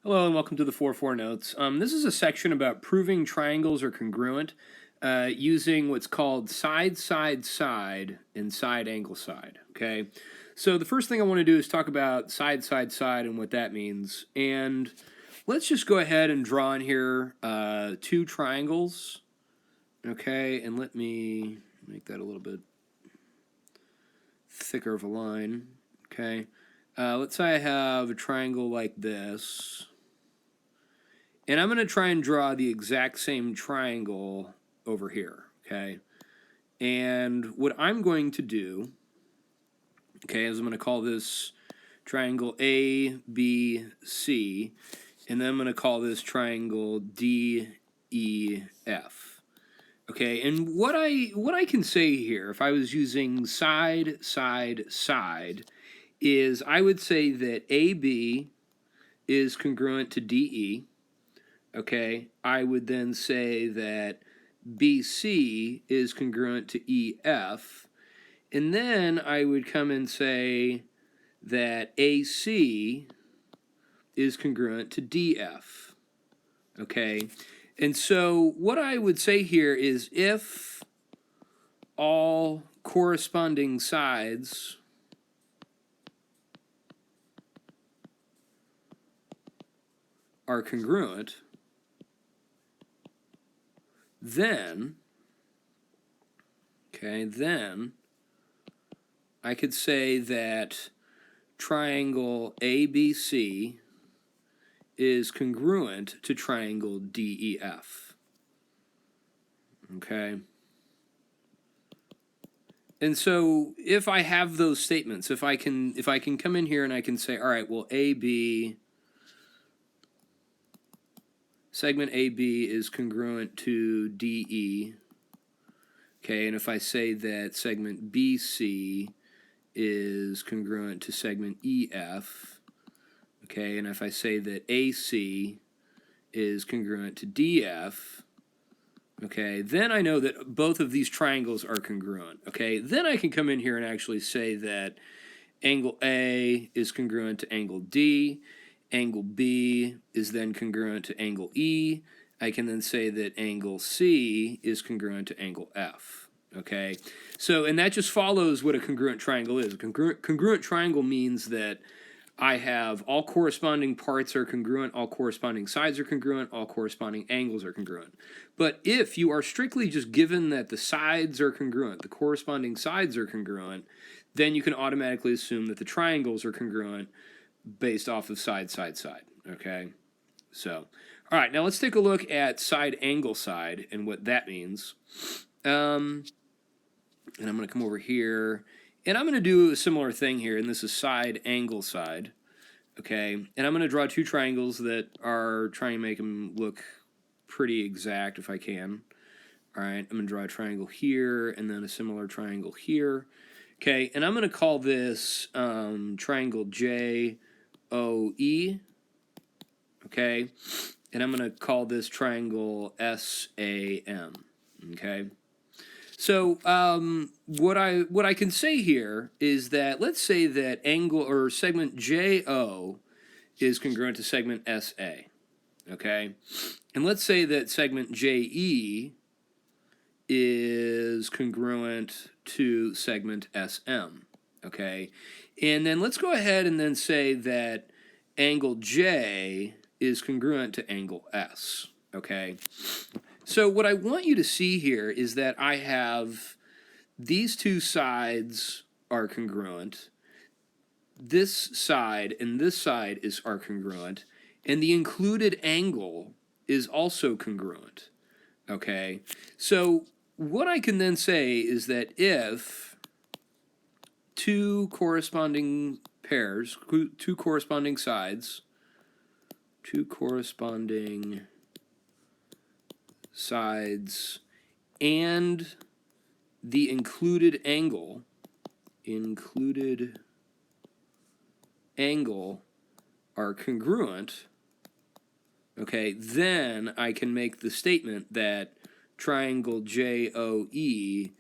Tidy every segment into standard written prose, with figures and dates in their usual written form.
Hello and welcome to the 4-4 notes. This is a section about proving triangles are congruent using what's called side, side, side, and side, angle, side. Okay, so the first thing I want to do is talk about side, side, side and what that means. And let's just go ahead and draw in here two triangles. Okay, and let me make that a little bit thicker of a line. Okay, let's say I have a triangle like this. And I'm going to try and draw the exact same triangle over here, okay? And what I'm going to do, okay, is I'm going to call this triangle A, B, C, and then I'm going to call this triangle D, E, F. Okay, and what I can say here, if I was using side, side, side, is I would say that AB is congruent to DE. Okay, I would then say that BC is congruent to EF, and then I would come and say that AC is congruent to DF. Okay, and so what I would say here is if all corresponding sides are congruent, then I could say that triangle ABC is congruent to triangle DEF. Okay? And so if I have those statements, if I can come in here and I can say, all right, well, segment AB is congruent to DE. Okay, and if I say that segment BC is congruent to segment EF, okay, and if I say that AC is congruent to DF, okay, then I know that both of these triangles are congruent, okay? Then I can come in here and actually say that angle A is congruent to angle D, angle B is then congruent to angle E. I can then say that angle C is congruent to angle F. Okay, so and that just follows what a congruent triangle is. A congruent triangle means that I have all corresponding parts are congruent, all corresponding sides are congruent, all corresponding angles are congruent. But if you are strictly just given that the sides are congruent, the corresponding sides are congruent, then you can automatically assume that the triangles are congruent based off of side, side, side. Okay, so all right, now let's take a look at side, angle, side and what that means. And I'm going to come over here, and I'm going to do a similar thing here, and this is side, angle, side. Okay, and I'm going to draw two triangles that are trying to make them look pretty exact if I can. All right, I'm going to draw a triangle here, and then a similar triangle here. Okay, and I'm going to call this triangle JOE. Okay, and I'm going to call this triangle SAM. Okay. So what I can say here is that let's say that angle or segment JO is congruent to segment SA, okay? And let's say that segment JE is congruent to segment SM, okay? And then let's go ahead and then say that angle J is congruent to angle S, okay? So what I want you to see here is that I have these two sides are congruent. This side and this side are congruent, and the included angle is also congruent. Okay, so what I can then say is that if two corresponding pairs, two corresponding sides, and the included angle are congruent, okay, then I can make the statement that triangle JOE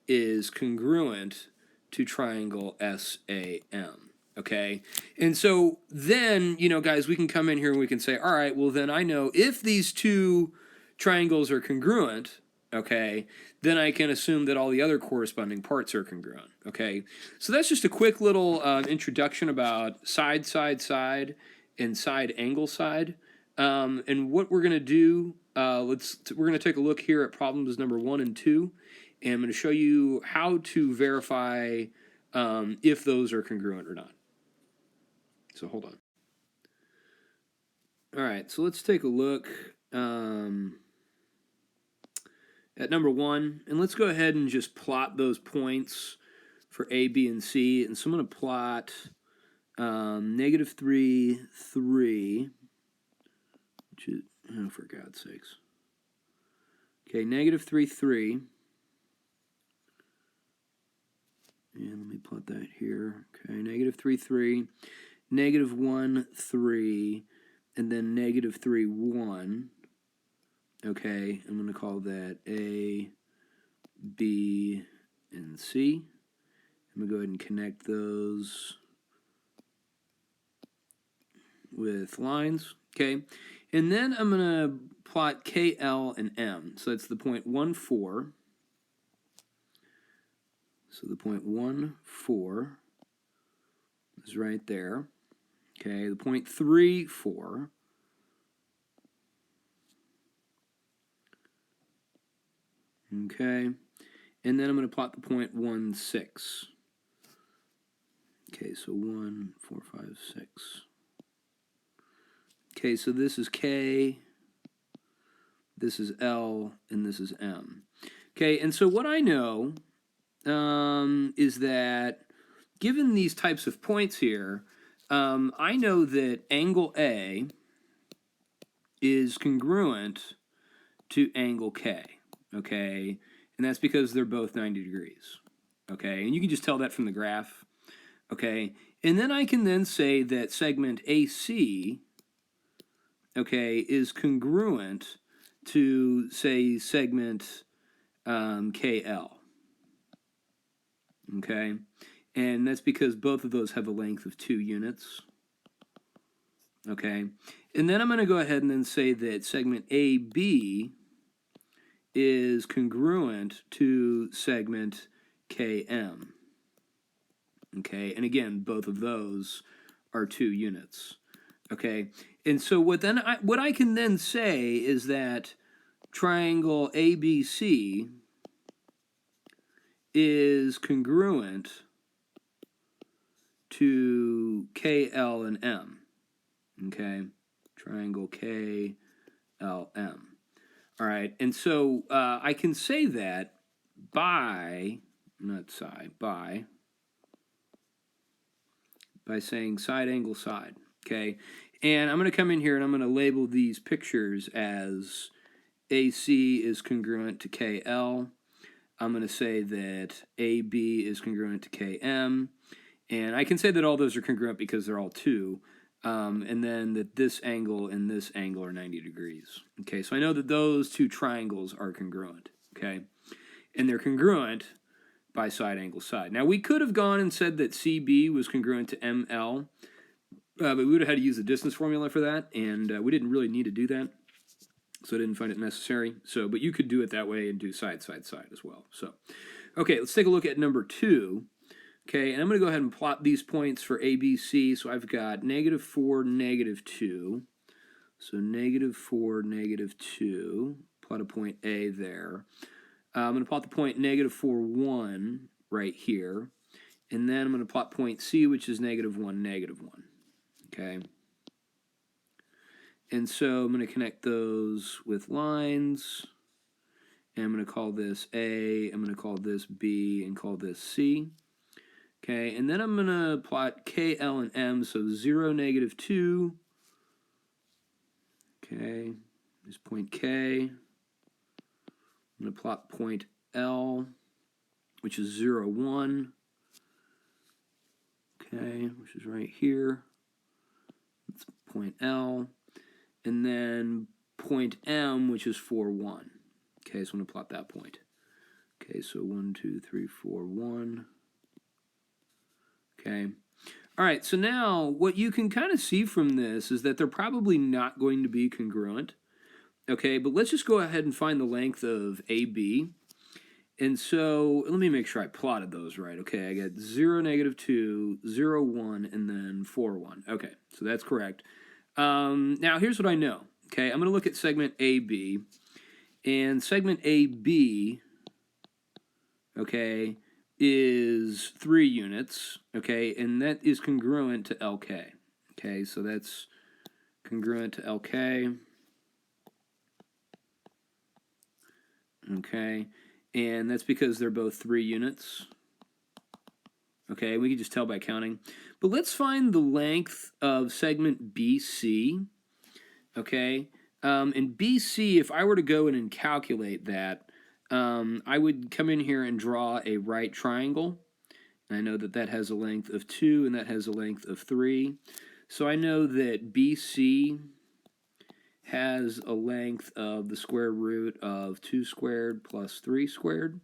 is congruent to triangle SAM. okay? And so then, you know, guys, we can come in here and we can say, all right, well, then I know if these two triangles are congruent, okay, then I can assume that all the other corresponding parts are congruent, okay? So that's just a quick little introduction about side, side, side, and side, angle, side. And what we're going to do, we're going to take a look here at problems number 1 and 2, and I'm going to show you how to verify if those are congruent or not. So hold on. All right, so let's take a look at number 1, and let's go ahead and just plot those points for A, B, and C. And so I'm going to plot -3, 3, which is, oh, for God's sakes. Okay, -3, 3. And let me plot that here. Okay, -3, 3, -1, 3, and then -3, 1. Okay, I'm going to call that A, B, and C. I'm going to go ahead and connect those with lines. Okay, and then I'm going to plot K, L, and M. So that's the point 1, 4. So the point 1, 4 is right there. Okay, the point 3, 4. Okay, and then I'm going to plot the point 1, 6. Okay, so 1, 4, 5, 6. Okay, so this is K, this is L, and this is M. Okay, and so what I know is that given these types of points here, I know that angle A is congruent to angle K, okay? And that's because they're both 90 degrees, okay? And you can just tell that from the graph, okay? And then I can then say that segment AC, okay, is congruent to, say, segment KL, okay? And that's because both of those have a length of 2 units, okay? And then I'm going to go ahead and then say that segment AB is congruent to segment KM, okay? And again, both of those are 2 units, okay? And so what I can then say is that triangle ABC is congruent to KL and M, okay? Triangle KLM. All right, and so I can say that by saying side, angle, side, okay? And I'm going to come in here and I'm going to label these pictures as AC is congruent to KL. I'm going to say that AB is congruent to KM. And I can say that all those are congruent because they're all 2. And then that this angle and this angle are 90 degrees. Okay, so I know that those 2 triangles are congruent. Okay, and they're congruent by side, angle, side. Now, we could have gone and said that CB was congruent to ML, but we would have had to use the distance formula for that, and we didn't really need to do that. So I didn't find it necessary. So, but you could do it that way and do side, side, side as well. So, okay, let's take a look at number 2. Okay, and I'm going to go ahead and plot these points for ABC. So I've got -4, -2. So -4, -2. Plot a point A there. I'm going to plot the point -4, 1 right here. And then I'm going to plot point C, which is -1, -1. Okay. And so I'm going to connect those with lines. And I'm going to call this A, I'm going to call this B, and call this C. Okay, and then I'm going to plot K, L, and M, so 0, -2. Okay, there's point K. I'm going to plot point L, which is 0, 1. Okay, which is right here. That's point L. And then point M, which is 4, 1. Okay, so I'm going to plot that point. Okay, so 1, 2, 3, 4, 1. Okay. All right, so now what you can kind of see from this is that they're probably not going to be congruent. Okay, but let's just go ahead and find the length of AB. And so let me make sure I plotted those right. Okay, I got 0, -2, 0, 1, and then 4, 1. Okay, so that's correct. Now here's what I know. Okay, I'm going to look at segment AB. And segment AB, okay, is 3 units. Okay, and that is congruent to LK. Okay, so that's congruent to LK. Okay, and that's because they're both 3 units. Okay, we can just tell by counting. But let's find the length of segment BC. Okay, and BC, if I were to go in and calculate that, I would come in here and draw a right triangle. And I know that that has a length of 2 and that has a length of 3. So I know that BC has a length of the square root of 2 squared plus 3 squared.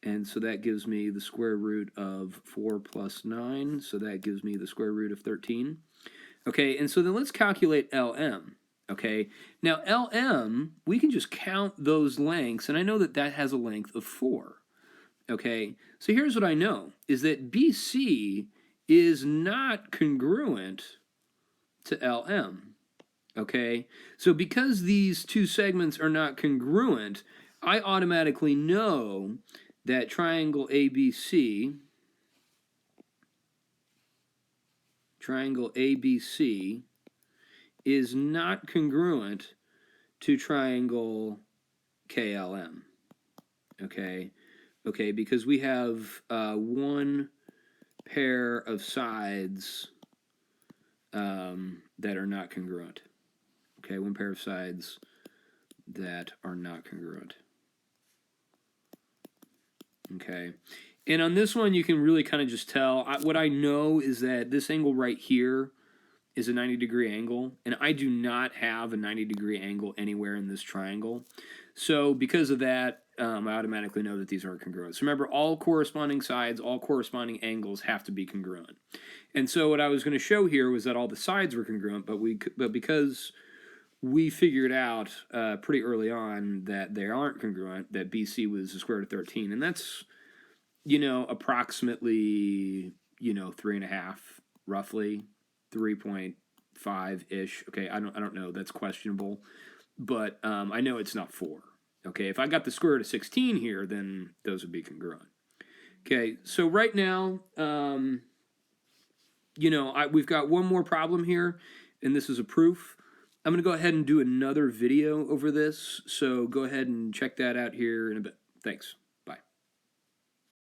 And so that gives me the square root of 4 plus 9. So that gives me the square root of 13. Okay, and so then let's calculate LM. Okay, now LM, we can just count those lengths, and I know that that has a length of 4. Okay, so here's what I know, is that BC is not congruent to LM. Okay, so because these two segments are not congruent, I automatically know that triangle ABC is not congruent to triangle KLM. Okay, because we have one pair of sides that are not congruent. Okay, one pair of sides that are not congruent. Okay, and on this one you can really kind of just tell. What I know is that this angle right here is a 90-degree angle, and I do not have a 90-degree angle anywhere in this triangle. So because of that, I automatically know that these aren't congruent. So remember, all corresponding sides, all corresponding angles have to be congruent. And so what I was going to show here was that all the sides were congruent, but because we figured out pretty early on that they aren't congruent, that BC was the square root of 13, and that's, approximately, 3.5, roughly, 3.5-ish. Okay, I don't know. That's questionable, but I know it's not 4. Okay, if I got the square root of 16 here, then those would be congruent. Okay, so right now, we've got one more problem here, and this is a proof. I'm going to go ahead and do another video over this, so go ahead and check that out here in a bit. Thanks.